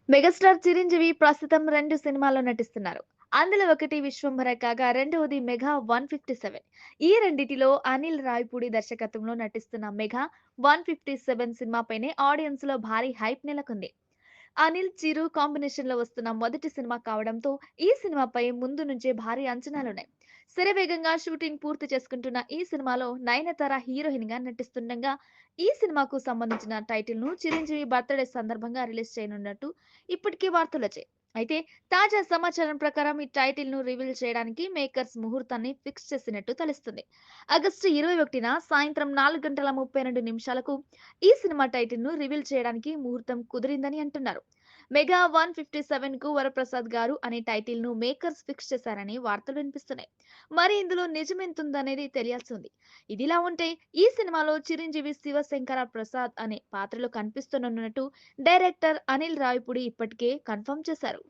Megastar Chiranjeevi ప్రస్తుతం 2 సినిమాల్లో నటిస్తున్నారు. అందులో ఒకటి 'విశ్వంభర' కాగా రెండవది 'మెగా 157'. ఈ రెండిటిలో అనిల్ రావిపూడి దర్శకత్వంలో నటిస్తున్న 'మెగా 157' సినిమాపైనే ఆడియన్స్‌లో భారీ హైప్ నెలకొంది. అనిల్, చిరు కాంబినేషన్‌లో వస్తున్న మొదటి సినిమా కావడంతో ఈ సినిమాపై ముందు నుంచే భారీ అంచనాలున్నాయి. శరవేగంగా షూటింగ్ పూర్తి చేసుకుంటున్న ఈ సినిమాలో నయనతార హీరోయిన్‌గా నటిస్తుండగా, ఈ సినిమాకు సంబంధించిన టైటిల్‌ను చిరంజీవి బర్త్‌డే సందర్భంగా రిలీజ్ చేయనున్నట్టు ఇప్పటికే వార్తలొచ్చాయి. అయితే తాజా సమాచారం ప్రకారం ఈ టైటిల్‌ను రివీల్ చేయడానికి మేకర్స్ ముహూర్తాన్ని ఫిక్స్ చేసినట్టు తెలుస్తుంది. ఆగస్టు 21న సాయంత్రం 4:32 ఈ సినిమా టైటిల్‌ను రివీల్ చేయడానికి ముహూర్తం కుదిరిందని అంటున్నారు. 'మెగా 157'కు వరప్రసాద్ గారు అనే టైటిల్‌ను మేకర్స్ ఫిక్స్ చేశారని వార్తలు వినిపిస్తున్నాయి. మరి ఇందులో నిజమెంతుందనేది తెలియాల్సి ఉంది. ఇదిలా ఉంటే ఈ సినిమాలో చిరంజీవి శివశంకర ప్రసాద్ అనే పాత్రలో కనిపిస్తున్నట్టు డైరెక్టర్ అనిల్ రావిపూడి ఇప్పటికే కన్ఫర్మ్ చేశారు.